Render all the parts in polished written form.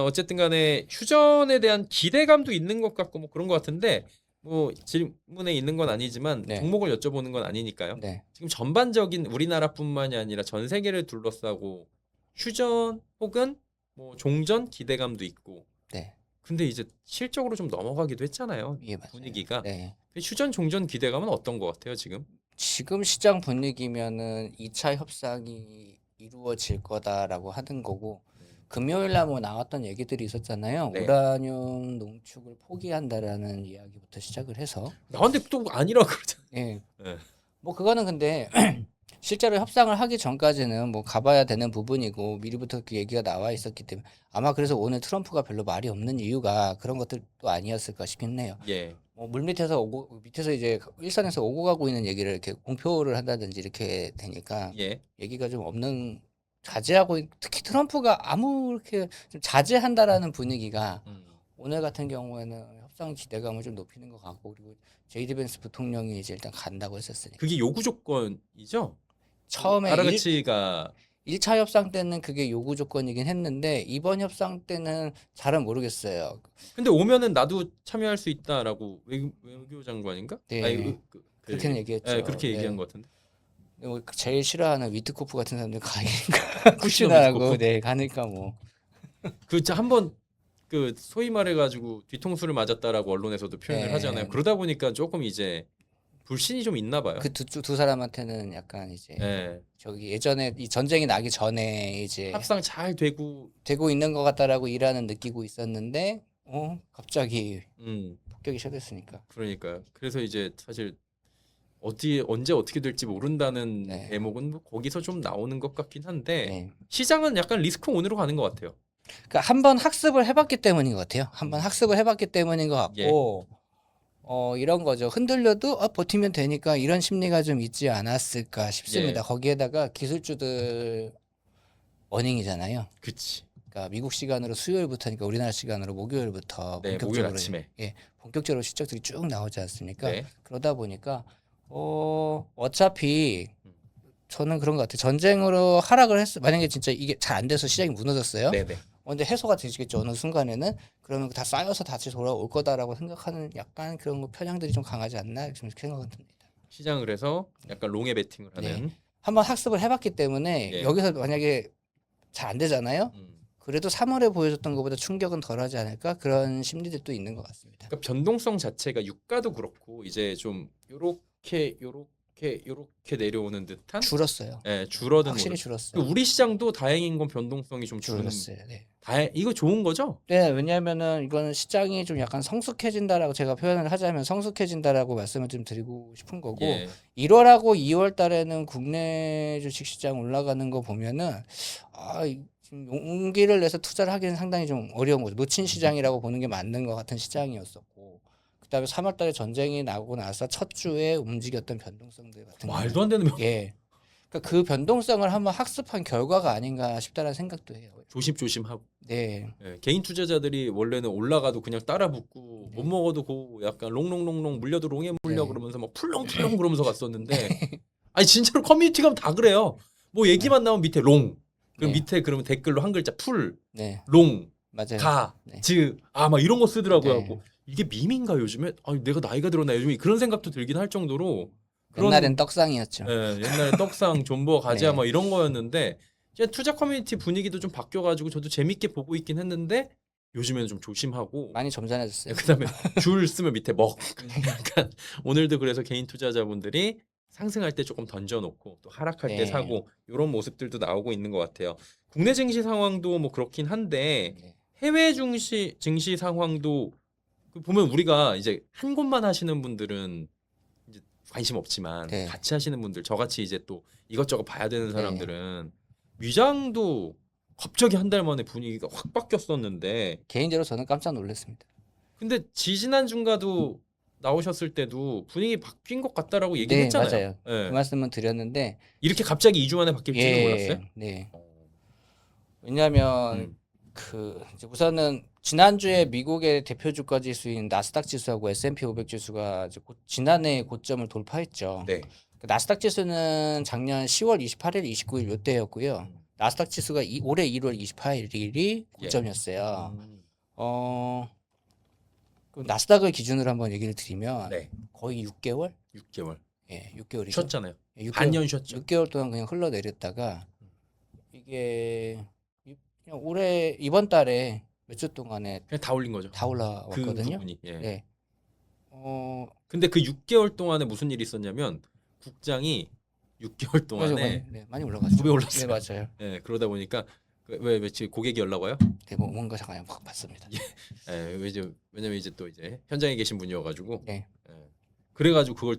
어쨌든 간에 휴전에 대한 기대감도 있는 것 같고 뭐 그런 것 같은데 뭐 질문에 있는 건 아니지만 네. 종목을 여쭤보는 건 아니니까요. 네. 지금 전반적인 우리나라뿐만이 아니라 전 세계를 둘러싸고 휴전 혹은 뭐 종전 기대감도 있고 네. 근데 이제 실적으로 좀 넘어가기도 했잖아요. 예, 맞아요. 분위기가. 네. 휴전 종전 기대감은 어떤 것 같아요 지금? 지금 시장 분위기면은 2차 협상이 이루어질 거다라고 하는 거고 금요일 날 뭐 나왔던 얘기들이 있었잖아요. 네. 우라늄 농축을 포기한다라는 이야기부터 시작을 해서 나한테 또 아니라 그러잖아요. 예. 네. 뭐 그거는 근데 실제로 협상을 하기 전까지는 뭐 가봐야 되는 부분이고 미리부터 그 얘기가 나와 있었기 때문에 아마 그래서 오늘 트럼프가 별로 말이 없는 이유가 그런 것들도 아니었을까 싶긴 해요. 예. 뭐 물밑에서 오고 밑에서 이제 일선에서 오고 가고 있는 얘기를 이렇게 공표를 한다든지 이렇게 되니까 예. 얘기가 좀 없는 자제하고 특히 트럼프가 아무 이렇게 좀 자제한다라는 분위기가 오늘 같은 경우에는 협상 기대감을 좀 높이는 것 같고 그리고 제이디 벤스 부통령이 이제 일단 간다고 했었으니까 그게 요구 조건이죠? 처음에 아라그치가 1차 협상 때는 그게 요구 조건이긴 했는데 이번 협상 때는 잘은 모르겠어요. 근데 오면은 나도 참여할 수 있다라고 외교 장관인가? 네. 아니, 그렇게는 얘기했죠. 예, 그렇게 얘기한 네. 것 같은데. 뭐 제일 싫어하는 위트코프 같은 사람들 가니까 쿠시나라고 위트코프? 네 가니까 뭐 한번 그 소위 말해가지고 뒤통수를 맞았다라고 언론에서도 표현을 네. 하잖아요. 그러다 보니까 조금 이제 불신이 좀 있나 봐요. 그 두 사람한테는 약간 이제 예. 저기 예전에 이 전쟁이 나기 전에 이제 합상 잘 되고 되고 있는 것 같다라고 이란은 느끼고 있었는데 갑자기 폭격이 시작됐으니까 그러니까요. 그래서 이제 사실 언제 어떻게 될지 모른다는 네. 대목은 뭐 거기서 좀 나오는 것 같긴 한데 네. 시장은 약간 리스크 온으로 가는 것 같아요. 그러니까 한번 학습을 해봤기 때문인 것 같아요. 한번 학습을 해봤기 때문인 것 같고 이런 거죠. 흔들려도 버티면 되니까 이런 심리가 좀 있지 않았을까 싶습니다. 예. 거기에다가 기술주들 어닝이잖아요. 그치. 그러니까 미국 시간으로 수요일부터니까 우리나라 시간으로 목요일부터 네, 목요일 본격적으로 아침에. 본격적으로 실적들이 쭉 나오지 않습니까? 네. 그러다 보니까 어차피 저는 그런 것 같아요. 전쟁으로 하락을 만약에 진짜 이게 잘 안 돼서 시장이 무너졌어요. 네네. 근데 해소가 되시겠죠. 어느 순간에는 그러면 다 쌓여서 다시 돌아올 거다라고 생각하는 약간 그런 편향들이 좀 강하지 않나 좀 생각은 듭니다. 시장 그래서 약간 롱에 베팅을 하는. 한번 학습을 해봤기 때문에 예. 여기서 만약에 잘 안 되잖아요. 음. 그래도 3월에 보여줬던 것보다 충격은 덜하지 않을까 그런 심리들도 있는 것 같습니다. 그러니까 변동성 자체가 유가도 그렇고 이제 좀 요렇게 내려오는 듯한 줄었어요. 예, 줄어든 확실히 모습. 줄었어요. 우리 시장도 다행인 건 변동성이 좀 줄었어요. 네. 이거 좋은 거죠? 네, 왜냐하면은 이거는 시장이 좀 약간 성숙해진다라고 제가 표현을 하자면 성숙해진다라고 말씀을 좀 드리고 싶은 거고 예. 1월하고 2월 달에는 국내 주식 시장 올라가는 거 보면은 지금 용기를 내서 투자를 하기는 상당히 좀 어려운 거죠. 놓친 시장이라고 보는 게 맞는 것 같은 시장이었었고 그다음에 3월 달에 전쟁이 나고 나서 첫 주에 움직였던 변동성들 같은 말도 안 되는 예. 그러니까 그 변동성을 한번 학습한 결과가 아닌가 싶다라는 생각도 해요. 조심조심하고. 네. 예, 개인 투자자들이 원래는 올라가도 그냥 따라 붙고 못 먹어도 약간 롱롱롱롱 물려도 롱에 물려 그러면서 막 풀렁풀렁 그러면서 갔었는데 아니 진짜로 커뮤니티 가면 다 그래요. 뭐 얘기만 나오면 밑에 롱. 그럼 밑에 그러면 댓글로 한 글자 풀, 롱, 맞아요. 가, 막 이런 거 쓰더라고요. 네. 이게 밈인가 요즘에? 내가 나이가 들었나 요즘에 그런 생각도 들긴 할 정도로 옛날엔 떡상이었죠. 예, 옛날에 떡상, 존버, 가지아 네. 뭐 이런 거였는데 이제 투자 커뮤니티 분위기도 좀 바뀌어가지고 저도 재밌게 보고 있긴 했는데 요즘에는 좀 조심하고 많이 점잖아졌어요. 그다음에 줄 쓰면 밑에 먹. 약간 오늘도 그래서 개인 투자자분들이 상승할 때 조금 던져놓고 또 하락할 때 사고 이런 모습들도 나오고 있는 것 같아요. 국내 증시 상황도 뭐 그렇긴 한데 해외 증시 상황도 보면 우리가 이제 한 곳만 하시는 분들은 이제 관심 없지만 같이 하시는 분들 저같이 이제 또 이것저것 봐야 되는 사람들은 위장도 갑자기 한 달 만에 분위기가 확 바뀌었었는데 개인적으로 저는 깜짝 놀랐습니다. 근데 지지난 중가도 나오셨을 때도 분위기 바뀐 것 같다라고 얘기를 했잖아요. 맞아요. 예. 그 말씀은 드렸는데 이렇게 갑자기 2주 만에 바뀔지는 몰랐어요? 네. 왜냐하면 이제 우선은 지난주에 미국의 대표 주가 지수인 나스닥 지수하고 S&P 500 지수가 이제 지난해 고점을 돌파했죠. 네. 나스닥 지수는 작년 10월 28일, 29일 요때였고요. 나스닥 지수가 올해 1월 28일이 고점이었어요. 그럼 나스닥을 기준으로 한번 얘기를 드리면 네. 거의 6개월? 6개월. 예, 6개월이죠. 쉬었잖아요. 예, 6개월, 반년 쉬었죠. 6개월 동안 그냥 흘러내렸다가 이게 그냥 올해 이번 달에 몇 주 동안에 그냥 다 올린 거죠. 다 그 올라왔거든요. 부분이. 예. 네. 근데 그 6개월 동안에 무슨 일이 있었냐면 국장이 6개월 동안에 많이 올라갔죠. 두 배 올랐어요. 네, 맞아요. 예, 그러다 보니까 왜 지금 고객이 연락 와요? 네, 뭔가 잠깐 봤습니다. 예, 왜냐면 이제 또 이제 현장에 계신 분이어가지고. 네. 예. 그래가지고 그걸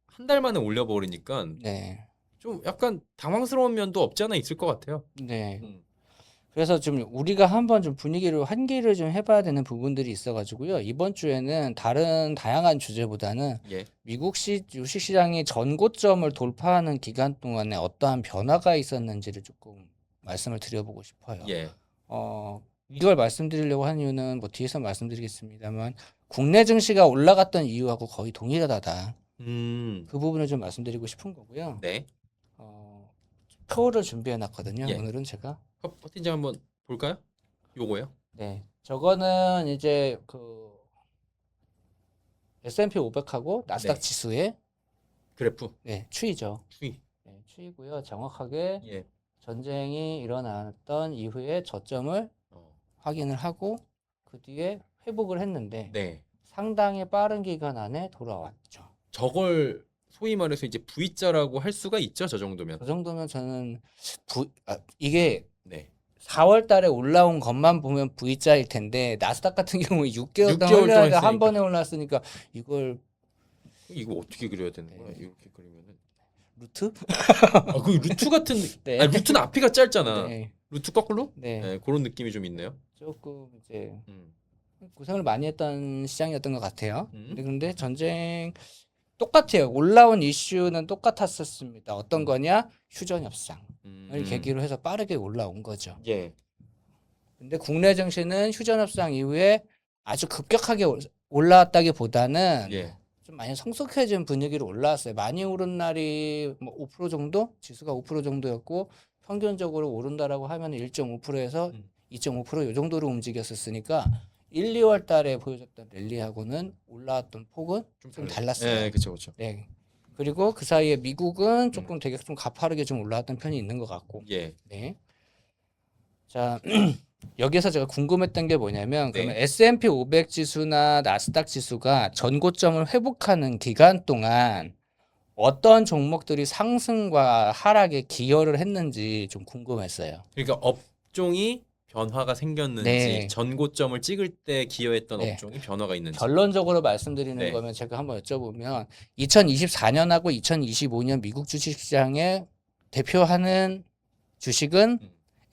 한 달 만에 올려버리니까 네. 좀 약간 당황스러운 면도 없지 않아 있을 것 같아요. 네. 음. 그래서 좀 우리가 한번 좀 분위기를 환기를 좀 해봐야 되는 부분들이 있어가지고요. 이번 주에는 다른 다양한 주제보다는 예. 미국 주식시장이 전고점을 돌파하는 기간 동안에 어떠한 변화가 있었는지를 조금 말씀을 드려보고 싶어요. 예. 이걸 말씀드리려고 한 이유는 뭐 뒤에서 말씀드리겠습니다만 국내 증시가 올라갔던 이유하고 거의 동일하다. 그 부분을 좀 말씀드리고 싶은 거고요. 네. 표를 준비해 놨거든요. 예. 오늘은 제가. 퍼팅장 한번 볼까요? 요거요? 네. 저거는 이제 그 S&P 500하고 나스닥 네. 지수의 그래프. 네, 추이죠. 추이. 네, 추이고요. 정확하게 예. 전쟁이 일어났던 이후에 저점을 확인을 하고 그 뒤에 회복을 했는데 네. 상당히 빠른 기간 안에 돌아왔죠. 저걸 소위 말해서 이제 V자라고 할 수가 있죠, 저 정도면. 그 정도면 저는 이게 네. 4월 달에 올라온 것만 보면 V자일 텐데 나스닥 같은 경우에 6개월 동안 6개월 동안 올라가 한 했으니까. 번에 올랐으니까 이거 어떻게 그려야 되는 거야? 네. 이렇게 그리면은 루트? 그 루트 같은 네. 아니, 루트는 앞이가 짧잖아. 네. 루트 거꾸로? 네. 네, 그런 느낌이 좀 있네요. 조금 이제 음. 고생을 많이 했던 시장이었던 것 같아요. 음. 근데 전쟁 똑같아요. 올라온 이슈는 똑같았었습니다. 어떤 거냐? 휴전 협상을 계기로 해서 빠르게 올라온 거죠. 예. 근데 국내 증시는 휴전 협상 이후에 아주 급격하게 올라왔다기보다는 예. 좀 많이 성숙해진 분위기로 올라왔어요. 많이 오른 날이 뭐 5% 정도? 지수가 5% 정도였고 평균적으로 오른다라고 하면 1.5%에서 2.5% 이 정도로 움직였었으니까 1, 2월 달에 보여줬던 랠리하고는 올라왔던 폭은 좀 달랐어요. 네, 그렇죠, 그렇죠. 네. 그리고 그 사이에 미국은 조금 되게 좀 가파르게 좀 올라왔던 편이 있는 것 같고. 예. 네. 자, 여기서 제가 궁금했던 게 뭐냐면 그러면 네. S&P 500 지수나 나스닥 지수가 전고점을 회복하는 기간 동안 어떤 종목들이 상승과 하락에 기여를 했는지 좀 궁금했어요. 그러니까 업종이 변화가 생겼는지 네. 전고점을 찍을 때 기여했던 네. 업종이 변화가 있는지. 결론적으로 말씀드리는 네. 거면 제가 한번 여쭤보면 2024년하고 2025년 미국 주식시장에 대표하는 주식은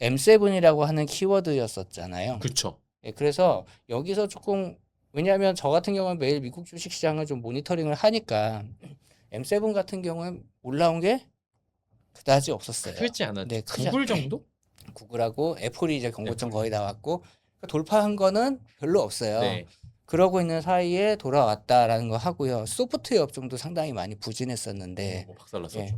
M7이라고 하는 키워드였었잖아요. 그렇죠. 예, 그래서 여기서 조금 왜냐하면 저 같은 경우는 매일 미국 주식시장을 좀 모니터링을 하니까 M7 같은 경우는 올라온 게 그다지 없었어요. 크지 않았죠. 네, 구글 정도? 구글하고 애플이 이제 경고점 애플. 거의 나왔고 그러니까 돌파한 거는 별로 없어요. 네. 그러고 있는 사이에 돌아왔다라는 거 하고요. 소프트웨어 업종도 상당히 많이 부진했었는데 뭐 박살났었죠. 예.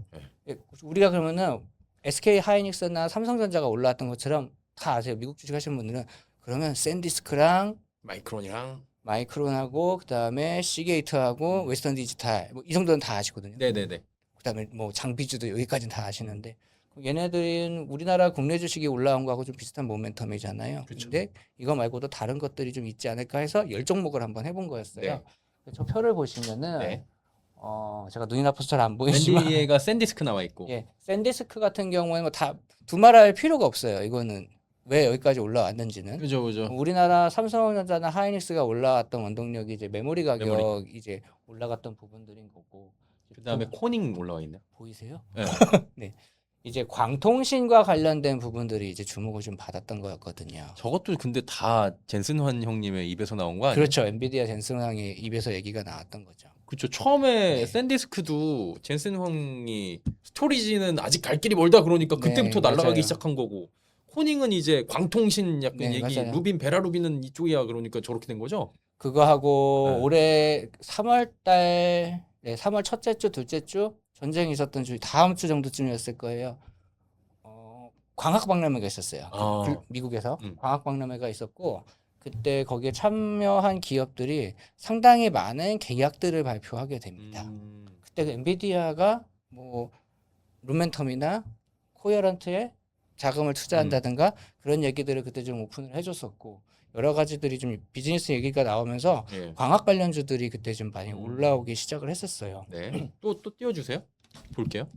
예, 우리가 그러면은 SK 하이닉스나 삼성전자가 올라왔던 것처럼 다 아세요. 미국 주식 하시는 분들은 그러면 샌디스크랑 마이크론이랑 마이크론하고 그다음에 시게이트하고 웨스턴 디지털 뭐 이 정도는 다 아시거든요. 네네네. 그다음에 뭐 장비주도 여기까지는 다 아시는데 얘네들은 우리나라 국내 주식이 올라온 거하고 좀 비슷한 모멘텀이잖아요. 그쵸. 근데 이거 말고도 다른 것들이 좀 있지 않을까 해서 10종목을 한번 해본 거였어요. 네. 저 표를 보시면은 네. 제가 눈이 나빠서 잘 안 보이지만 웬디에가 샌디스크 나와 있고. 예, 샌디스크 같은 경우에는 뭐 다 두말할 필요가 없어요. 이거는 왜 여기까지 올라왔는지는. 그죠, 그죠. 우리나라 삼성전자나 하이닉스가 올라왔던 원동력이 이제 메모리 가격 이제 올라갔던 부분들인 거고. 그다음에 코닝 올라와 있네요. 보이세요? 네. 네. 이제 광통신과 관련된 부분들이 이제 주목을 좀 받았던 거였거든요. 저것도 근데 다 젠슨환 형님의 입에서 나온 거 아니에요? 그렇죠. 엔비디아 젠슨 황의 입에서 얘기가 나왔던 거죠. 그렇죠. 처음에 네. 샌디스크도 젠슨 황이 스토리지는 아직 갈 길이 멀다 그러니까 그때부터 네, 날아가기 맞아요. 시작한 거고 코닝은 이제 광통신 약간 네, 얘기 맞아요. 루빈 베라루빈은 이쪽이야 그러니까 저렇게 된 거죠. 그거 하고 네. 올해 3월 달, 네, 3월 첫째 주, 둘째 주 전쟁이 있었던 주 다음 주 정도쯤이었을 거예요. 광학박람회가 있었어요. 아. 미국에서 음. 광학박람회가 있었고 그때 거기에 참여한 기업들이 상당히 많은 계약들을 발표하게 됩니다. 그때 그 엔비디아가 뭐 루멘텀이나 코어런트에 자금을 투자한다든가 그런 얘기들을 그때 좀 오픈을 해줬었고 여러 가지들이 좀 비즈니스 얘기가 나오면서 예. 광학 관련주들이 그때 좀 많이 음. 올라오기 시작을 했었어요. 네. 또 띄워주세요. 볼게요.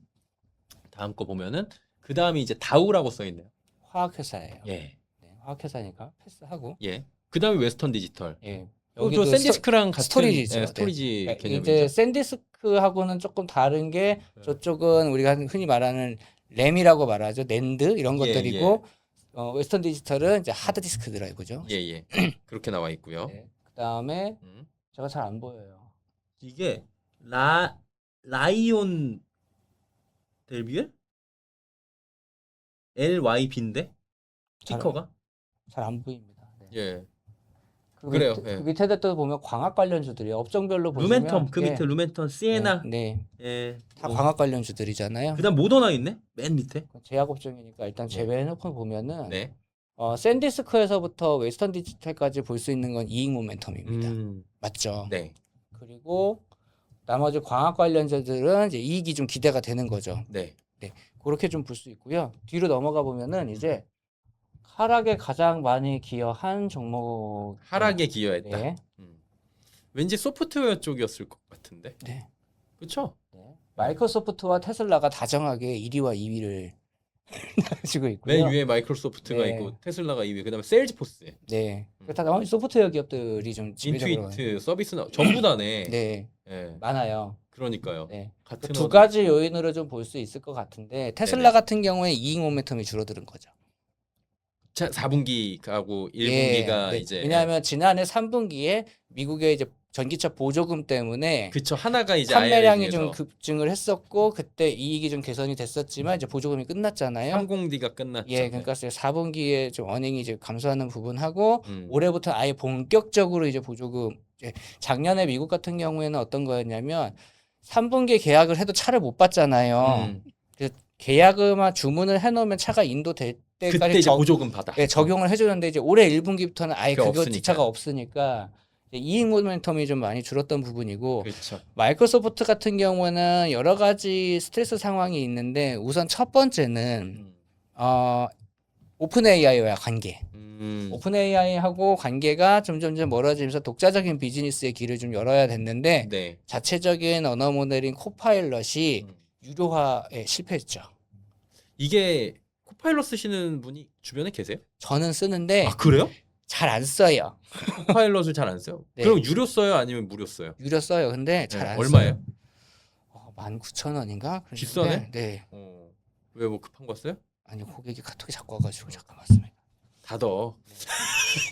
다음 거 보면은 그 다음이 이제 다우라고 써 있네요. 화학회사예요. 예. 네, 화학회사니까 패스하고 예. 그 다음에 웨스턴 디지털. 예. 또 여기도 샌디스크랑 같은 스토리지죠. 예, 스토리지 네. 개념이죠. 이제 샌디스크하고는 조금 다른 게 네. 저쪽은 우리가 흔히 말하는 램이라고 말하죠. 낸드 이런 예, 것들이고 웨스턴 디지털은 이제 하드디스크 드라이브죠. 예, 예. 그렇게 나와 있고요. 네. 그다음에 음. 제가 잘 안 보여요. 이게 라이온 델비엘? LYB인데? 티커가? 잘 안 보입니다. 네. 예. 그 그래요. 밑에, 예. 그 밑에다 또 보면 광학 관련주들이 업종별로 보시면 루멘텀 그 예, 밑에 루멘텀 시에나 네, 예. 다 광학 관련주들이잖아요. 그다음 모더나 있네. 맨 밑에. 제약 업종이니까 일단 네. 제외해놓고 보면은 네. 샌디스크에서부터 웨스턴 디지털까지 볼 수 있는 건 이익 모멘텀입니다. 맞죠? 네. 그리고 나머지 광학 관련주들은 이제 이익이 좀 기대가 되는 거죠. 네. 그렇게 좀 볼 수 있고요. 뒤로 넘어가 보면은 이제 하락에 가장 많이 기여한 종목 하락에 기여했다. 네. 왠지 소프트웨어 쪽이었을 것 같은데. 네. 그렇죠? 네. 마이크로소프트와 테슬라가 다정하게 1위와 2위를 가지고 있고요. 맨 위에 마이크로소프트가 네. 있고 테슬라가 2위. 그다음에 세일즈포스, 네. 다 나머지 소프트웨어 기업들이 좀 지배적으로 인투이트, 서비스나 전부 다네. 네. 예. 많아요. 그러니까요. 네. 같은 두 어디- 가지 요인으로 좀 볼 수 있을 것 같은데 테슬라 네네. 같은 경우에 이익 모멘텀이 줄어드는 거죠. 4분기하고 1분기가 네. 이제 왜냐하면 지난해 3분기에 미국의 이제 전기차 보조금 때문에 그쵸 하나가 이제 판매량이 IRA 좀 중에서 급증을 했었고 그때 이익이 좀 개선이 됐었지만 이제 보조금이 끝났잖아요. 30D가 끝났죠. 예, 그러니까 4분기에 좀 어닝이 이제 감소하는 부분하고 음. 올해부터 아예 본격적으로 이제 보조금 이제 작년에 미국 같은 경우에는 어떤 거였냐면 3분기에 계약을 해도 차를 못 받잖아요. 음. 계약만 주문을 해놓으면 차가 인도될 그때 때까지 이제 보조금 받아. 예, 적용을 해주는데 이제 올해 1분기부터는 아예 그게 그거 없으니까. 차가 없으니까 이제 이익 모멘텀이 좀 많이 줄었던 부분이고 그렇죠. 마이크로소프트 같은 경우는 여러 가지 스트레스 상황이 있는데 우선 첫 번째는 오픈 AI와 관계. 오픈 AI하고 관계가 점점 멀어지면서 독자적인 비즈니스의 길을 좀 열어야 됐는데 네. 자체적인 언어 모델인 코파일럿이 유료화에 실패했죠. 이게 코파일럿 쓰시는 분이 주변에 계세요? 저는 쓰는데 아 그래요? 잘 안 써요. 코파일럿을 잘 안 써요? 네. 그럼 유료 써요? 아니면 무료 써요? 유료 써요. 근데 잘 안 얼마예요? 써요. 19,000원인가? 비싸네? 네. 왜 뭐 급한 거 왔어요? 아니 고객이 카톡이 자꾸 와가지고 잠깐 왔습니다. 닫어.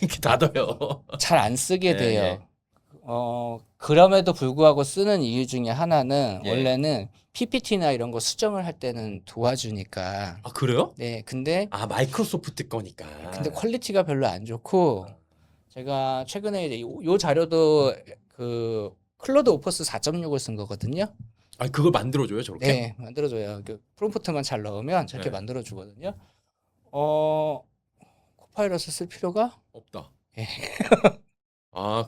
이렇게 닫아요. 잘 안 쓰게 네, 돼요. 예. 그럼에도 불구하고 쓰는 이유 중에 하나는 예. 원래는 PPT나 이런 거 수정을 할 때는 도와주니까. 아 그래요? 네, 근데 마이크로소프트 거니까. 퀄리티가 별로 안 좋고 제가 최근에 이제 요 자료도 그 클로드 오퍼스 4.6을 쓴 거거든요. 그걸 만들어줘요 저렇게? 네, 만들어줘요. 그 프롬프트만 잘 넣으면 저렇게 네. 만들어주거든요. 코파일럿을 쓸 필요가 없다. 예.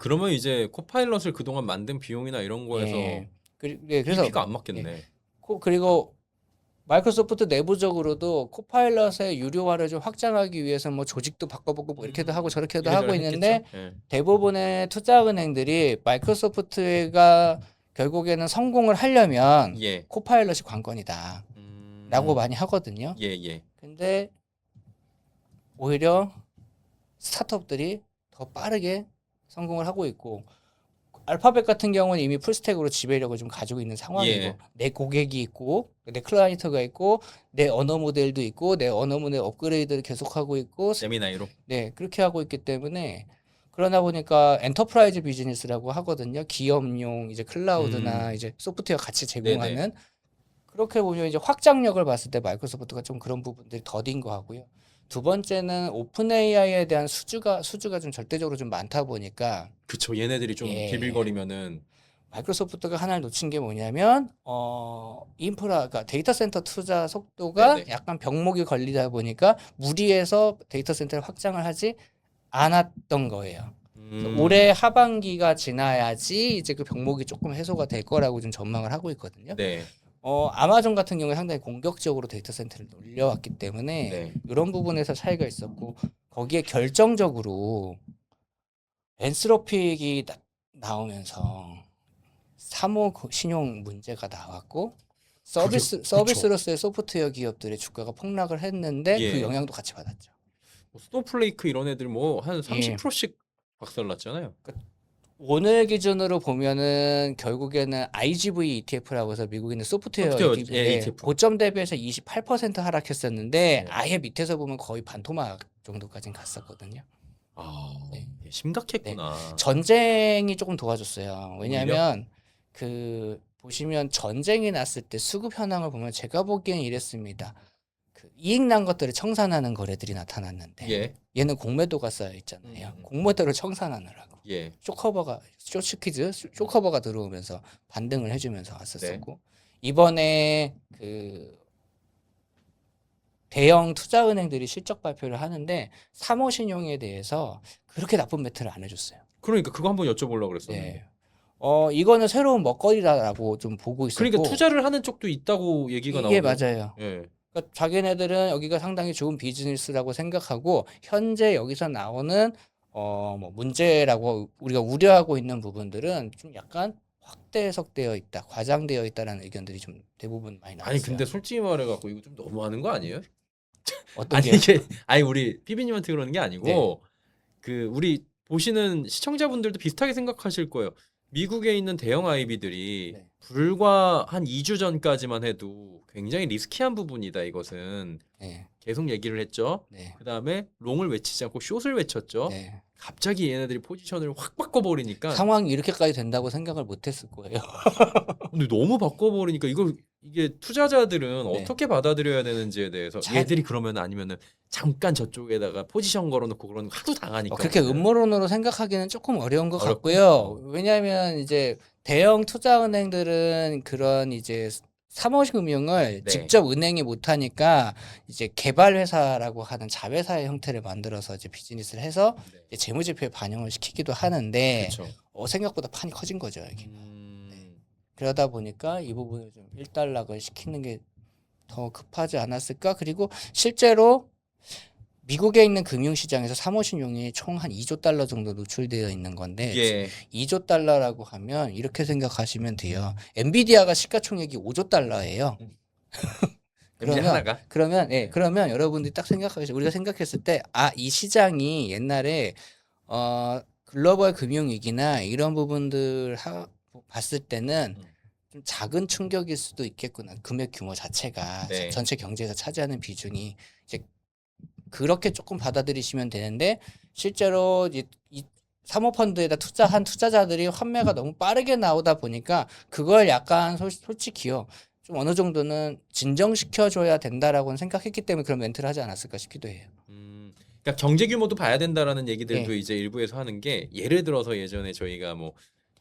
그러면 이제 코파일럿을 그동안 만든 비용이나 이런 거에서 예. 그래서 PP가 안 맞겠네. 그리고 마이크로소프트 내부적으로도 코파일럿의 유료화를 좀 확장하기 위해서 뭐 조직도 바꿔보고 뭐 이렇게도 하고 저렇게도 하고 이래저래 있는데 했겠죠? 예. 대부분의 투자은행들이 마이크로소프트가 결국에는 성공을 하려면 예. 코파일럿이 관건이다 라고 많이 하거든요. 예. 근데 오히려 스타트업들이 더 빠르게 성공을 하고 있고 알파벳 같은 경우는 이미 풀스택으로 지배력을 좀 가지고 있는 상황이고 예. 내 고객이 있고 내 클라이언트가 있고 내 언어 모델도 있고 내 언어 모델 업그레이드를 계속하고 있고 제미나이로. 네 그렇게 하고 있기 때문에 그러다 보니까 엔터프라이즈 비즈니스라고 하거든요. 기업용 이제 클라우드나 이제 소프트웨어 같이 제공하는 네네. 그렇게 보면 이제 확장력을 봤을 때 마이크로소프트가 좀 그런 부분들이 더딘 것 같고요. 두 번째는 오픈 AI에 대한 수주가 좀 절대적으로 좀 많다 보니까 그쵸. 얘네들이 좀 예. 빌빌거리면은 마이크로소프트가 하나를 놓친 게 뭐냐면 인프라가 데이터 센터 투자 속도가 네네. 약간 병목이 걸리다 보니까 무리해서 데이터 센터를 확장을 하지 않았던 거예요. 올해 하반기가 지나야지 이제 그 병목이 조금 해소가 될 거라고 좀 전망을 하고 있거든요. 네. 아마존 같은 경우에 상당히 공격적으로 데이터 센터를 늘려왔기 때문에 네. 이런 부분에서 차이가 있었고 거기에 결정적으로 엔스로픽이 나오면서 3호 신용 문제가 나왔고 서비스로서의 소프트웨어 기업들의 주가가 폭락을 했는데 그 예. 영향도 같이 받았죠. 뭐 스노플레이크 이런 애들 뭐 한 예. 30%씩 박살났잖아요. 오늘 기준으로 보면은 결국에는 IGV ETF라고 해서 미국에 있는 소프트웨어 ETF. 고점 대비해서 28% 하락했었는데 네. 아예 밑에서 보면 거의 반토막 정도까지는 갔었거든요. 네. 심각했구나. 전쟁이 조금 도와줬어요. 왜냐하면 그 보시면 전쟁이 났을 때 수급 현황을 보면 제가 보기엔 이랬습니다. 그 이익 난 것들을 청산하는 거래들이 나타났는데 예. 얘는 공매도가 쌓여 있잖아요. 음. 공매도를 청산하느라고. 예. 쇼커버가 들어오면서 반등을 해주면서 왔었었고 네. 이번에 그 대형 투자은행들이 실적 발표를 하는데 3호 신용에 대해서 그렇게 나쁜 매트를 안 해줬어요. 그러니까 그거 한번 여쭤보려고 그랬었는데. 네. 이거는 새로운 먹거리다라고 좀 보고 있었고. 그러니까 투자를 하는 쪽도 있다고 얘기가 이게 나오네요. 맞아요. 예. 그러니까 자기네들은 여기가 상당히 좋은 비즈니스라고 생각하고 현재 여기서 나오는 뭐 문제라고 우리가 우려하고 있는 부분들은 좀 약간 확대 해석되어 있다, 과장되어 있다라는 의견들이 좀 대부분 많이 나왔어요. 아니 근데 솔직히 말해갖고 이거 좀 너무하는 거 아니에요? 어떤 아니 게 이게 아니 우리 피비님한테 그러는 게 아니고 네. 그 우리 보시는 시청자분들도 비슷하게 생각하실 거예요. 미국에 있는 대형 IB들이 네. 불과 한 2주 전까지만 해도 굉장히 리스키한 부분이다 이것은 네, 계속 얘기를 했죠. 네, 그 다음에 롱을 외치지 않고 숏을 외쳤죠. 네. 갑자기 얘네들이 포지션을 확 바꿔버리니까 상황이 이렇게까지 된다고 생각을 못했을 거예요. 근데 너무 바꿔버리니까 이게 투자자들은 네. 어떻게 받아들여야 되는지에 대해서 자- 얘들이 그러면 아니면은 잠깐 저쪽에다가 포지션 걸어놓고 그런 거 하도 당하니까 그렇게 우리는. 음모론으로 생각하기는 조금 어려운 것 어렵고. 같고요. 왜냐하면 이제 대형 투자은행들은 그런 이제 사모금융을 네. 직접 은행이 못하니까 이제 개발 회사라고 하는 자회사의 형태를 만들어서 이제 비즈니스를 해서 네. 이제 재무제표에 반영을 시키기도 하는데 그렇죠. 생각보다 판이 커진 거죠 이게. 음, 그러다 보니까 이 부분을 좀 일단락을 시키는 게 더 급하지 않았을까? 그리고 실제로 미국에 있는 금융시장에서 사모신용이 총 한 2조 달러 정도 노출되어 있는 건데 예. 2조 달러라고 하면 이렇게 생각하시면 돼요. 엔비디아가 시가총액이 5조 달러예요. 그러면 하나가 그러면 여러분들이 딱 생각하세요. 우리가 생각했을 때 이 시장이 옛날에 글로벌 금융위기나 이런 부분들 봤을 때는 좀 작은 충격일 수도 있겠구나. 금액 규모 자체가 네. 전체 경제에서 차지하는 비중이 이제 그렇게 조금 받아들이시면 되는데 실제로 이 사모펀드에다 투자한 투자자들이 환매가 너무 빠르게 나오다 보니까 그걸 약간 솔직히요. 좀 어느 정도는 진정시켜줘야 된다라고는 생각했기 때문에 그런 멘트를 하지 않았을까 싶기도 해요. 그러니까 경제 규모도 봐야 된다라는 얘기들도 네. 이제 일부에서 하는 게 예를 들어서 예전에 저희가 뭐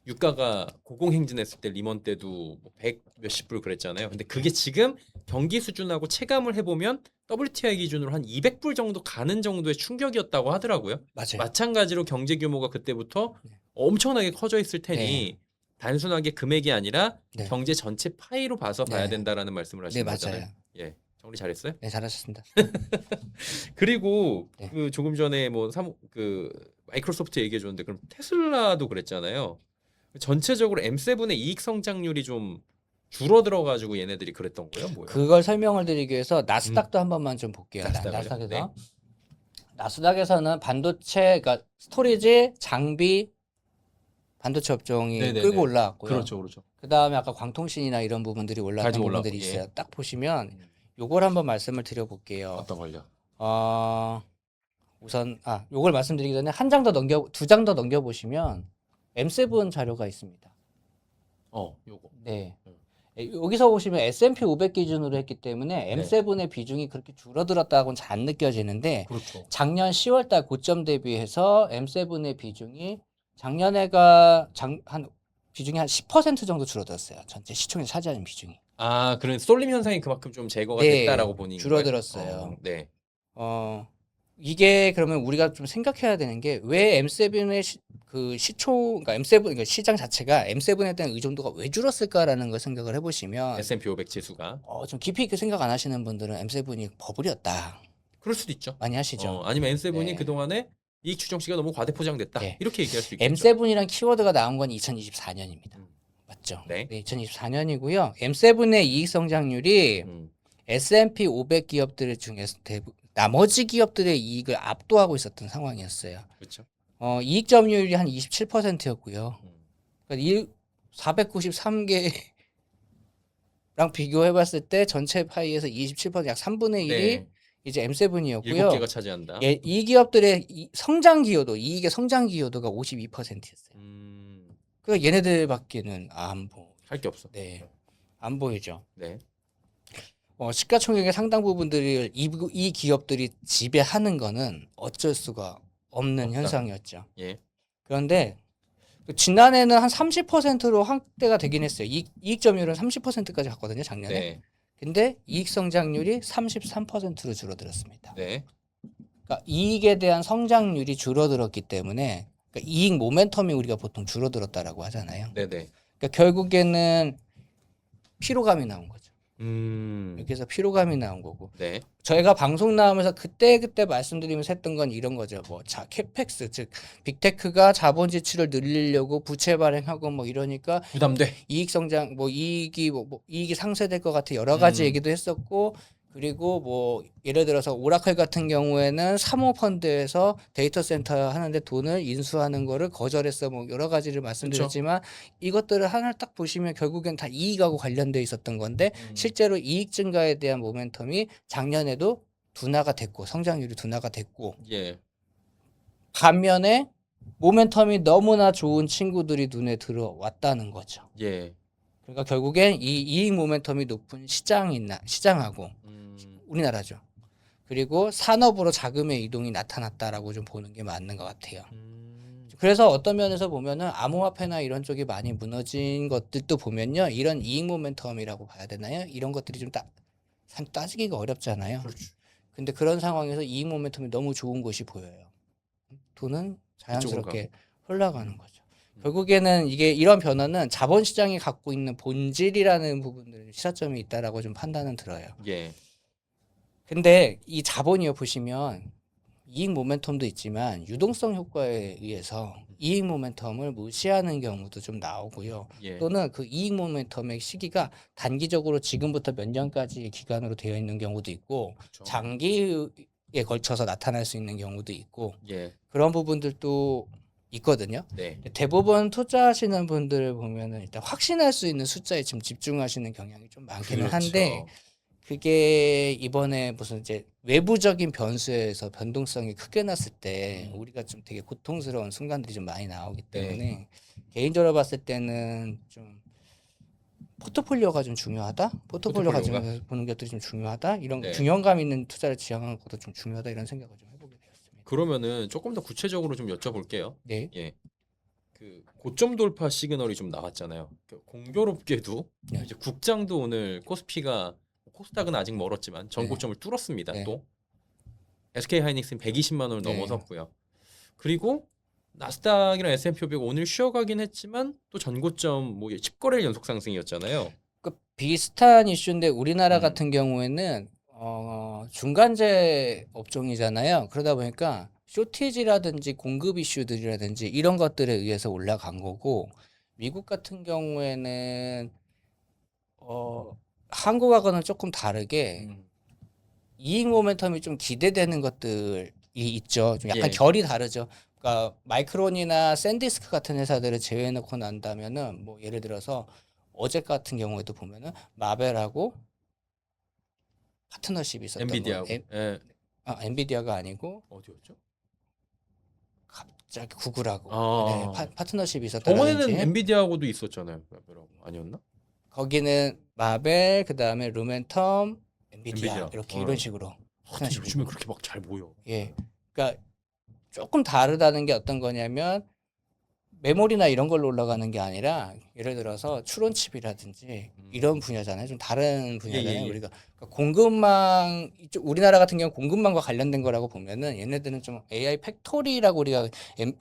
유가가 고공행진했을 때 리먼 때도 100 몇십 불 그랬잖아요. 근데 그게 지금 경기 수준하고 체감을 해보면 WTI 기준으로 한 200불 정도 가는 정도의 충격이었다고 하더라고요. 맞아요. 마찬가지로 경제 규모가 그때부터 네. 엄청나게 커져 있을 테니 네. 단순하게 금액이 아니라 네. 경제 전체 파이로 봐서 봐야 네. 된다라는 말씀을 네, 하시는 거잖아요. 맞아요. 예, 정리 잘했어요? 네, 잘하셨습니다. 그리고 네. 그 조금 전에 그 마이크로소프트 얘기해 줬는데 그럼 테슬라도 그랬잖아요. 전체적으로 M7의 이익 성장률이 좀 줄어들어 가지고 얘네들이 그랬던 거예요, 뭐예요? 그걸 설명을 드리기 위해서 나스닥도 한 번만 좀 볼게요. 나스닥을요? 나스닥에서 네. 나스닥에서는 반도체, 그러니까 스토리지, 장비, 반도체 업종이 네네네. 끌고 올라왔고요. 그렇죠. 그 다음에 아까 광통신이나 이런 부분들이 올라간 가지고 부분들이 올라왔고, 있어요. 예. 딱 보시면 요걸 한번 말씀을 드려볼게요. 어떤 걸요? 우선 요걸 말씀드리기 전에 두 장 더 넘겨 보시면 M7 자료가 있습니다. 요거. 네. 여기서 보시면 S&P 500 기준으로 했기 때문에 네. M7의 비중이 그렇게 줄어들었다고는 잘 안 느껴지는데 그렇죠. 작년 10월 달 고점 대비해서 M7의 비중이 작년에가 한 비중이 한 10% 정도 줄어들었어요. 전체 시총에 차지하는 비중이. 아, 그런 쏠림 현상이 그만큼 좀 제거가 네, 됐다라고 보는 거예요? 줄어들었어요. 네. 이게 그러면 우리가 좀 생각해야 되는 게 왜 M7의 그 시총, 그러니까 M7, 그러니까 시장 자체가 M7에 대한 의존도가 왜 줄었을까라는 걸 생각을 해보시면 S&P 500 지수가 좀 깊이 있게 생각 안 하시는 분들은 M7이 버블이었다 그럴 수도 있죠. 많이 하시죠. 아니면 M7이 네. 그동안에 이익 추정치가 너무 과대포장됐다. 네. 이렇게 얘기할 수 있겠죠. M7이란 키워드가 나온 건 2024년입니다. 맞죠? 네. 2024년이고요. M7의 이익 성장률이 S&P 500 기업들 중에서 나머지 기업들의 이익을 압도하고 있었던 상황이었어요. 그렇죠. 이익 점유율이 한 27%였고요. 그러니까 493개랑 비교해봤을 때 전체 파이에서 27%, 약 3분의 1이 네. 이제 M7이었고요. 7개가 차지한다. 이 기업들의 성장 기여도, 이익의 성장 기여도가 52%였어요. 그러니까 얘네들밖에는 할 게 없어. 네, 안 보이죠. 네. 시가총액의 상당 부분들을 이 기업들이 지배하는 거는 어쩔 수가 없는 없다. 현상이었죠. 예. 그런데 지난해는 한 30%로 확대가 되긴 했어요. 이익 점유율은 30%까지 갔거든요, 작년에. 네. 근데 이익 성장률이 33%로 줄어들었습니다. 네. 그러니까 이익에 대한 성장률이 줄어들었기 때문에 그러니까 이익 모멘텀이 우리가 보통 줄어들었다라고 하잖아요. 네, 네. 그러니까 결국에는 피로감이 나온 거죠. 이렇게 해서 피로감이 나온 거고. 네. 저희가 방송 나오면서 그때 말씀드리면서 했던 건 이런 거죠. 캐펙스 즉 빅테크가 자본 지출을 늘리려고 부채 발행하고 뭐 이러니까 부담돼. 이익 성장 이익이 이익이 상쇄될 것 같아 여러 가지 얘기도 했었고 그리고 뭐 예를 들어서 오라클 같은 경우에는 사모펀드에서 데이터 센터 하는데 돈을 인수하는 거를 거절했어 뭐 여러 가지를 말씀드렸지만 이것들을 하나를 딱 보시면 결국엔 다 이익하고 관련돼 있었던 건데 실제로 이익 증가에 대한 모멘텀이 작년에도 둔화가 됐고 성장률이 둔화가 됐고 예. 반면에 모멘텀이 너무나 좋은 친구들이 눈에 들어왔다는 거죠. 예. 그러니까 결국엔 이 이익 모멘텀이 높은 시장하고 우리나라죠. 그리고 산업으로 자금의 이동이 나타났다라고 좀 보는 게 맞는 것 같아요. 그래서 어떤 면에서 보면은 암호화폐나 이런 쪽이 많이 무너진 것들도 보면요, 이런 이익 모멘텀이라고 봐야 되나요? 이런 것들이 좀 따지기가 어렵잖아요. 그렇죠. 근데 그런 상황에서 이익 모멘텀이 너무 좋은 것이 보여요. 돈은 자연스럽게 흘러가는 거죠. 결국에는 이런 변화는 자본시장이 갖고 있는 본질이라는 부분들 시사점이 있다라고 좀 판단은 들어요. 예. 근데 이 자본이요 보시면 이익 모멘텀도 있지만 유동성 효과에 의해서 이익 모멘텀을 무시하는 경우도 좀 나오고요. 예. 또는 그 이익 모멘텀의 시기가 단기적으로 지금부터 몇 년까지의 기간으로 되어 있는 경우도 있고 그렇죠. 장기에 걸쳐서 나타날 수 있는 경우도 있고 예. 그런 부분들도 있거든요. 네. 대부분 투자하시는 분들을 보면은 일단 확신할 수 있는 숫자에 지금 집중하시는 경향이 좀 많기는 그렇죠. 한데 그게 이번에 무슨 이제 외부적인 변수에서 변동성이 크게 났을 때 우리가 좀 되게 고통스러운 순간들이 좀 많이 나오기 때문에 개인적으로 봤을 때는 좀 포트폴리오가 좀 중요하다. 포트폴리오 가지고 보는 것들이 좀 중요하다. 이런 균형감 있는 투자를 지향하는 것도 좀 중요하다. 이런 생각을 좀 해보게 되었습니다. 그러면은 조금 더 구체적으로 좀 여쭤볼게요. 네. 예. 그 고점 돌파 시그널이 좀 나왔잖아요. 공교롭게도 네. 이제 국장도 오늘 코스닥은 아직 멀었지만 전고점을 뚫었습니다. 네. 또 SK 하이닉스는 120만 원을 네. 넘어섰고요. 그리고 나스닥이랑 S&P 500 오늘 쉬어가긴 했지만 또 전고점 뭐 10거래일 연속 상승이었잖아요. 그 비슷한 이슈인데 우리나라 같은 경우에는 중간재 업종이잖아요. 그러다 보니까 쇼티지라든지 공급 이슈들이라든지 이런 것들에 의해서 올라간 거고 미국 같은 경우에는 한국하고는 조금 다르게 이익 모멘텀이 좀 기대되는 것들이 있죠. 좀 약간 결이 다르죠. 그러니까 마이크론이나 샌디스크 같은 회사들을 제외해놓고 난다면은 뭐 예를 들어서 어제 같은 경우에도 보면은 마벨하고 파트너십이 있었던 엔비디아하고. 거. 엔비디아가 아니고 어디였죠? 갑자기 구글하고 아. 파트너십이 있었다든지. 저번에는 엔비디아하고도 있었잖아요. 마벨하고. 아니었나? 거기는 마벨, 그 다음에 루멘텀, 엔비디아 이렇게 이런 식으로. 요즘에 그렇게 막 잘 보여. 예, 그러니까 조금 다르다는 게 어떤 거냐면 메모리나 이런 걸로 올라가는 게 아니라 예를 들어서 추론칩이라든지 이런 분야잖아요. 좀 다른 분야잖아요. 예. 우리가 그러니까 공급망 이쪽 우리나라 같은 경우 공급망과 관련된 거라고 보면은 얘네들은 좀 AI 팩토리라고 우리가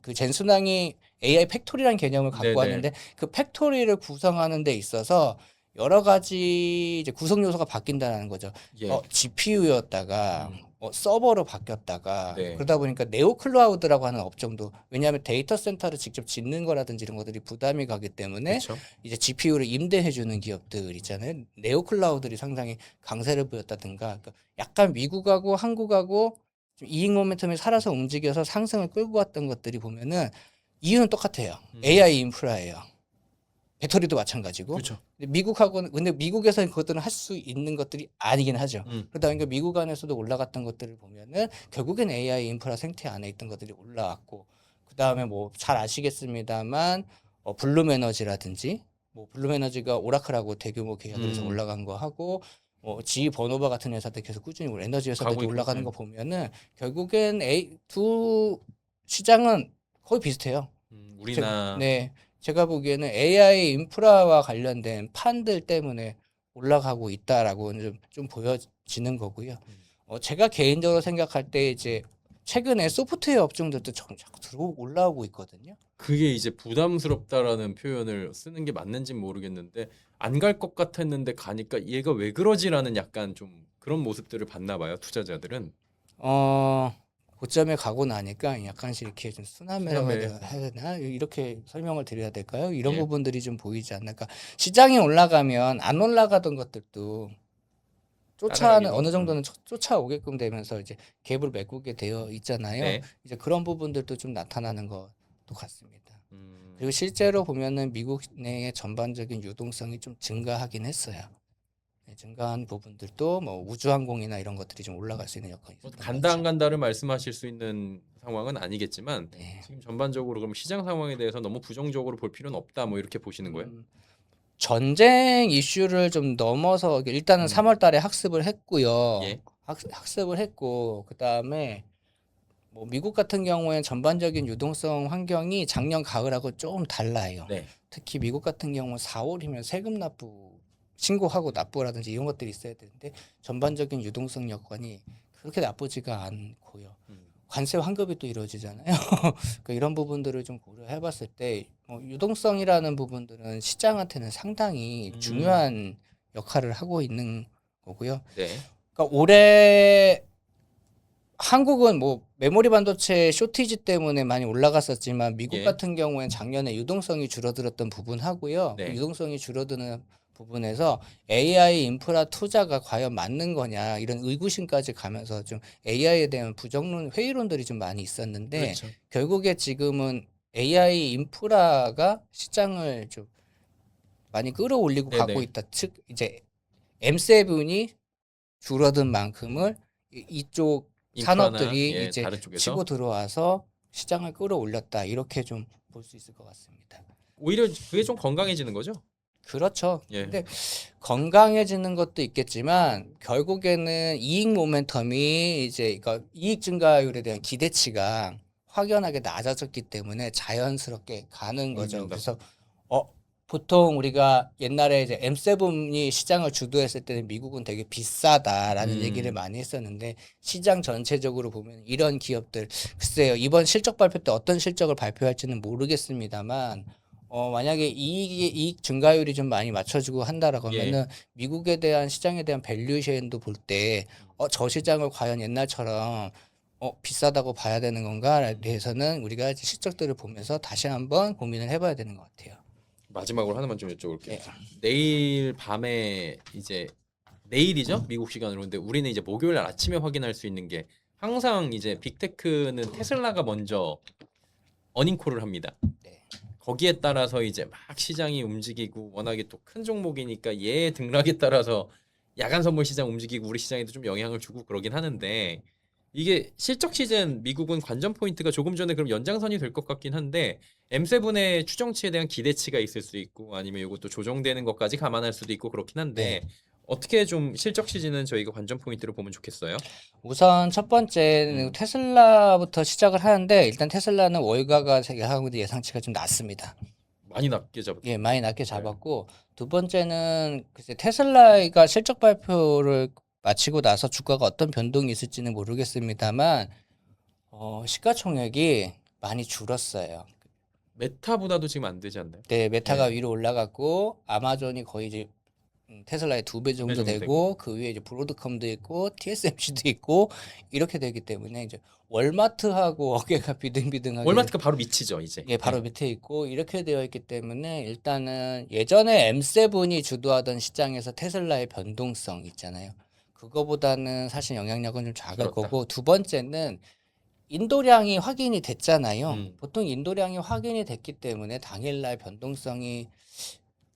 그 젠순왕이 AI 팩토리라는 개념을 갖고 네네. 왔는데 그 팩토리를 구성하는 데 있어서 여러 가지 이제 구성 요소가 바뀐다는 거죠. 예. GPU였다가 서버로 바뀌었다가 네. 그러다 보니까 네오 클라우드라고 하는 업종도 왜냐하면 데이터 센터를 직접 짓는 거라든지 이런 것들이 부담이 가기 때문에 그렇죠. 이제 GPU를 임대해 주는 기업들 있잖아요. 네오 클라우드들이 상당히 강세를 보였다든가 그러니까 약간 미국하고 한국하고 좀 이익 모멘텀에 살아서 움직여서 상승을 끌고 왔던 것들이 보면은 이유는 똑같아요. AI 인프라예요. 배터리도 마찬가지고. 그렇죠. 근데 미국하고는 근데 미국에서는 그것들은 할 수 있는 것들이 아니긴 하죠. 그러다 보니까 미국 안에서도 올라갔던 것들을 보면은 결국엔 AI 인프라 생태 안에 있던 것들이 올라왔고 그다음에 뭐 잘 아시겠습니다만 블룸에너지라든지 뭐 블룸에너지가 오라클하고 대규모 계약을 해서 올라간 거 하고 뭐 GE 버노바 같은 회사들 계속 꾸준히 에너지 회사들이 가고 올라가는 있고, 거 보면은 결국엔 두 시장은 거의 비슷해요. 우리나 네. 제가 보기에는 AI 인프라와 관련된 판들 때문에 올라가고 있다라고 좀 보여지는 거고요. 제가 개인적으로 생각할 때 이제 최근에 소프트웨어 업종들도 자꾸 들어 올라오고 있거든요. 그게 이제 부담스럽다라는 표현을 쓰는 게 맞는지 모르겠는데 안 갈 것 같았는데 가니까 얘가 왜 그러지라는 약간 좀 그런 모습들을 봤나 봐요, 투자자들은. 고점에 가고 나니까 약간씩 이렇게 좀 순환매라고 순환매. 해야 되나? 이렇게 설명을 드려야 될까요? 이런 예. 부분들이 좀 보이지 않나? 그러니까 시장이 올라가면 안 올라가던 것들도 쫓아는 따라가기도. 어느 정도는 쫓아오게끔 되면서 이제 갭을 메꾸게 되어 있잖아요. 네. 이제 그런 부분들도 좀 나타나는 것도 같습니다. 음, 그리고 실제로 보면은 미국 내의 전반적인 유동성이 좀 증가하긴 했어요. 네, 증가한 부분들도 뭐 우주항공이나 이런 것들이 좀 올라갈 수 있는 역할이 뭐 있었던 간다 안 거죠. 간다를 말씀하실 수 있는 상황은 아니겠지만 네. 지금 전반적으로 그럼 시장 상황에 대해서 너무 부정적으로 볼 필요는 없다 뭐 이렇게 보시는 거예요? 전쟁 이슈를 좀 넘어서 일단은 3월 달에 학습을 했고요. 예. 학습을 했고 그다음에 뭐 미국 같은 경우에는 전반적인 유동성 환경이 작년 가을하고 좀 달라요. 네. 특히 미국 같은 경우는 4월이면 세금 납부 신고하고 납부라든지 이런 것들이 있어야 되는데 전반적인 유동성 여건이 그렇게 나쁘지가 않고요. 관세 환급이 또 이루어지잖아요. 그러니까 이런 부분들을 좀 고려해봤을 때 유동성이라는 부분들은 시장한테는 상당히 중요한 역할을 하고 있는 거고요. 네. 그러니까 올해 한국은 뭐 메모리 반도체 쇼티지 때문에 많이 올라갔었지만 미국 예. 같은 경우엔 작년에 유동성이 줄어들었던 부분하고요. 네. 그 유동성이 줄어드는 부분에서 AI 인프라 투자가 과연 맞는 거냐 이런 의구심까지 가면서 좀 AI에 대한 부정론 회의론들이 좀 많이 있었는데 그렇죠. 결국에 지금은 AI 인프라가 시장을 좀 많이 끌어올리고 네네. 가고 있다. 즉 이제 M7이 줄어든 만큼을 이쪽 인프라나, 산업들이 예, 이제 다른 쪽에서 치고 들어와서 시장을 끌어올렸다. 이렇게 좀 볼 수 있을 것 같습니다. 오히려 그게 좀 건강해지는 거죠? 그렇죠. 예. 근데 건강해지는 것도 있겠지만 결국에는 이익 모멘텀이 이제 그러니까 이익 증가율에 대한 기대치가 확연하게 낮아졌기 때문에 자연스럽게 가는 거죠. 옮긴다. 그래서 보통 우리가 옛날에 이제 M7이 시장을 주도했을 때는 미국은 되게 비싸다라는 얘기를 많이 했었는데 시장 전체적으로 보면 이런 기업들 글쎄요 이번 실적 발표 때 어떤 실적을 발표할지는 모르겠습니다만 만약에 이익 증가율이 좀 많이 맞춰지고 한다라고 예. 하면은 미국에 대한 시장에 대한 밸류에이션도 볼 때 저 시장을 과연 옛날처럼 비싸다고 봐야 되는 건가에 대해서는 우리가 이제 실적들을 보면서 다시 한번 고민을 해봐야 되는 것 같아요. 마지막으로 하나만 좀 여쭤볼게요. 네. 내일 밤에 이제 내일이죠? 미국 시간으로. 근데 우리는 이제 목요일 날 아침에 확인할 수 있는 게 항상 이제 빅테크는 테슬라가 먼저 어닝콜을 합니다. 네. 거기에 따라서 이제 막 시장이 움직이고 워낙에 또 큰 종목이니까 얘 등락에 따라서 야간 선물 시장 움직이고 우리 시장에도 좀 영향을 주고 그러긴 하는데 이게 실적 시즌 미국은 관전 포인트가 조금 전에 그럼 연장선이 될 것 같긴 한데 M7의 추정치에 대한 기대치가 있을 수 있고 아니면 이것도 조정되는 것까지 감안할 수도 있고 그렇긴 한데 네. 어떻게 좀 실적 시즌은 저희가 관전 포인트를 보면 좋겠어요? 우선 첫 번째는 테슬라부터 시작을 하는데 일단 테슬라는 월가가 예상하고 예상치가 좀 낮습니다. 많이 낮게 잡았죠. 예, 많이 낮게 잡았고 두 번째는 글쎄 테슬라가 실적 발표를 마치고 나서 주가가 어떤 변동이 있을지는 모르겠습니다만 시가총액이 많이 줄었어요. 메타보다도 지금 안 되지 않나요? 네, 메타가 네. 위로 올라갔고 아마존이 거의 이제 테슬라의 2배 정도 정도 되고 그 위에 이제 브로드컴도 있고 TSMC도 있고 이렇게 되기 때문에 이제 월마트하고 어깨가 비등비등하게 월마트가 바로 미치죠 이제. 예, 바로 밑에 있고 이렇게 되어 있기 때문에 일단은 예전에 M7이 주도하던 시장에서 테슬라의 변동성 있잖아요. 그거보다는 사실 영향력은 좀 작을 줄었다. 거고 두 번째는 인도량이 확인이 됐잖아요. 음. 보통 인도량이 확인이 됐기 때문에 당일날 변동성이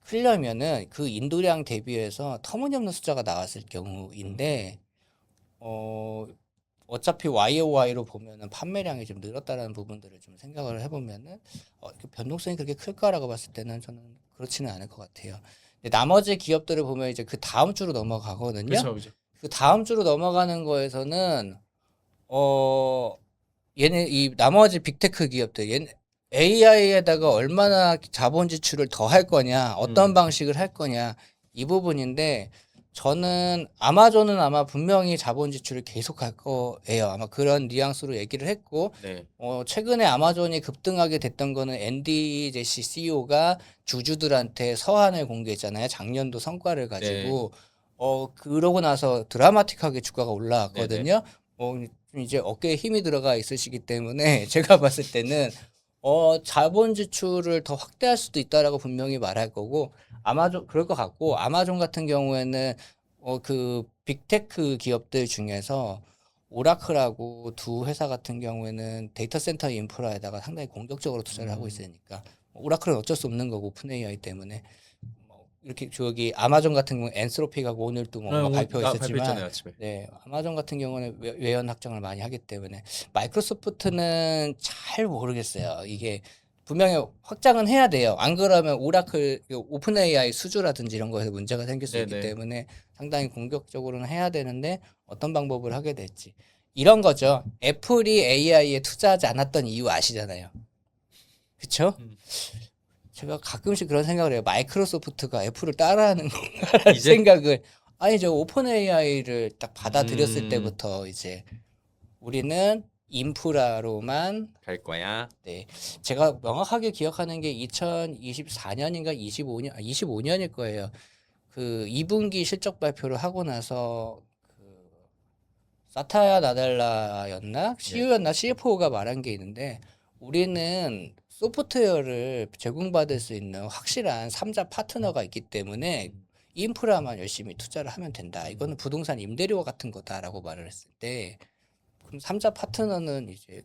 크려면은 그 인도량 대비해서 터무니없는 숫자가 나왔을 경우인데 어차피 YOY로 보면은 판매량이 좀 늘었다라는 부분들을 좀 생각을 해보면은 그 변동성이 그렇게 클까라고 봤을 때는 저는 그렇지는 않을 것 같아요. 근데 나머지 기업들을 보면 이제 그 다음 주로 넘어가거든요. 그렇죠. 그 다음 주로 넘어가는 거에서는 얘네 이 나머지 빅테크 기업들 얘네 AI에다가 얼마나 자본 지출을 더 할 거냐, 어떤 방식을 할 거냐 이 부분인데 저는 아마존은 아마 분명히 자본 지출을 계속할 거예요. 아마 그런 뉘앙스로 얘기를 했고 네. 최근에 아마존이 급등하게 됐던 거는 앤디 제시 CEO가 주주들한테 서한을 공개했잖아요. 작년도 성과를 가지고 그러고 나서 드라마틱하게 주가가 올라왔거든요. 좀 이제 어깨에 힘이 들어가 있으시기 때문에 제가 봤을 때는 자본 지출을 더 확대할 수도 있다라고 분명히 말할 거고 아마존 그럴 것 같고 아마존 같은 경우에는 그 빅테크 기업들 중에서 오라클하고 두 회사 같은 경우에는 데이터 센터 인프라에다가 상당히 공격적으로 투자를 하고 있으니까 오라클은 어쩔 수 없는 거고 오픈 AI 때문에 이렇게 저기 아마존 같은 경우 엔스로피가 오늘 또 뭔가 발표했었지만 발표했잖아요 아침에. 네 아마존 같은 경우는 외연 확장을 많이 하기 때문에 마이크로소프트는 잘 모르겠어요. 이게 분명히 확장은 해야 돼요. 안 그러면 오라클 오픈 AI 수주라든지 이런 거에서 문제가 생길 수 있기 네네. 때문에 상당히 공격적으로는 해야 되는데 어떤 방법을 하게 될지 이런 거죠. 애플이 AI에 투자하지 않았던 이유 아시잖아요. 그렇죠? 제가 가끔씩 그런 생각을 해요. 마이크로소프트가 애플을 따라하는 건가라는 이제? 생각을 아니 저 오픈 AI를 딱 받아들였을 때부터 이제 우리는 인프라로만 갈 거야. 네. 제가 명확하게 기억하는 게 2024년인가 25년일 거예요. 그 2분기 실적 발표를 하고 나서 그 사타야 나델라였나 CEO였나 CFO가 말한 게 있는데 우리는 소프트웨어를 제공받을 수 있는 확실한 3자 파트너가 있기 때문에 인프라만 열심히 투자를 하면 된다. 이거는 부동산 임대료와 같은 거다라고 말을 했을 때 그럼 3자 파트너는 이제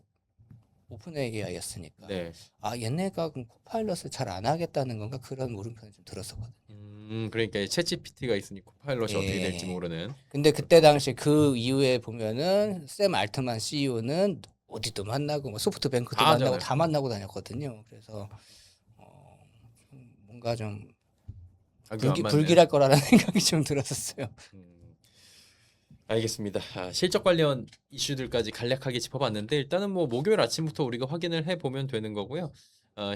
오픈 AI였으니까 네. 아 얘네가 그럼 코파일럿을 잘 안 하겠다는 건가 그런 물음표가 좀 들었었거든요. 그러니까 챗GPT가 있으니 코파일럿이 어떻게 예. 될지 모르는. 근데 그때 당시 그 이후에 보면은 샘 알트만 CEO는 어디도 만나고 뭐 소프트뱅크도 다 만나고 하잖아요. 다 만나고 다녔거든요. 그래서 뭔가 좀 가격 안 맞네. 불길할 거라는 생각이 좀 들었었어요. 알겠습니다. 실적 관련 이슈들까지 간략하게 짚어봤는데 일단은 뭐 목요일 아침부터 우리가 확인을 해보면 되는 거고요.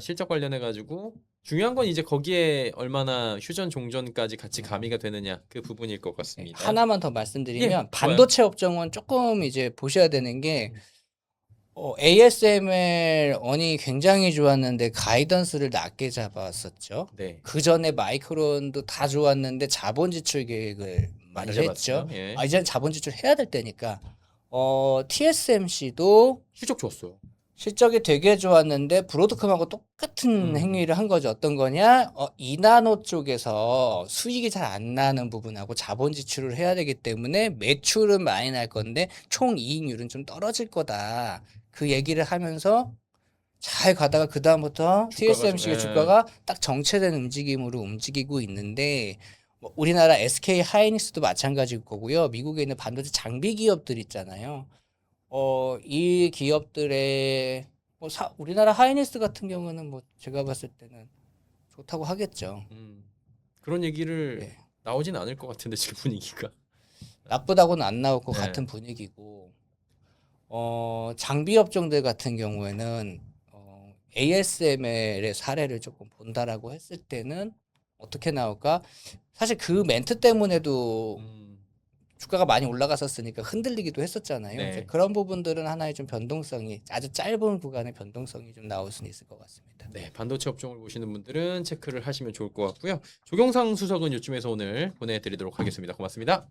실적 관련해 가지고 중요한 건 이제 거기에 얼마나 휴전 종전까지 같이 가미가 되느냐 그 부분일 것 같습니다. 하나만 더 말씀드리면 예, 반도체 업종은 조금 이제 보셔야 되는 게 ASML 언이 굉장히 좋았는데 가이던스를 낮게 잡았었죠. 네. 그 전에 마이크론도 다 좋았는데 자본 지출 계획을 말을 많이 했죠. 잡았어요. 예. 이제 자본 지출 해야 될 때니까. TSMC도 실적 좋았어요. 실적이 되게 좋았는데 브로드컴하고 똑같은 행위를 한 거죠. 어떤 거냐? 이나노 쪽에서 수익이 잘 안 나는 부분하고 자본 지출을 해야 되기 때문에 매출은 많이 날 건데 총 이익률은 좀 떨어질 거다. 그 얘기를 하면서 잘 가다가 그 다음부터 TSMC의 주가가 딱 정체된 움직임으로 움직이고 있는데 뭐 우리나라 SK 하이닉스도 마찬가지일 거고요. 미국에 있는 반도체 장비 기업들 있잖아요. 이 기업들의 뭐 우리나라 하이닉스 같은 경우는 뭐 제가 봤을 때는 좋다고 하겠죠. 그런 얘기를 네. 나오진 않을 것 같은데 지금 분위기가. 나쁘다고는 안 나올 것 네. 같은 분위기고 장비 업종들 같은 경우에는 ASML의 사례를 조금 본다라고 했을 때는 어떻게 나올까? 사실 그 멘트 때문에도 주가가 많이 올라갔었으니까 흔들리기도 했었잖아요. 네. 이제 그런 부분들은 하나의 좀 변동성이 아주 짧은 구간의 변동성이 좀 나올 수는 있을 것 같습니다. 네, 반도체 업종을 보시는 분들은 체크를 하시면 좋을 것 같고요. 조경상 수석은 요쯤에서 오늘 보내드리도록 하겠습니다. 고맙습니다.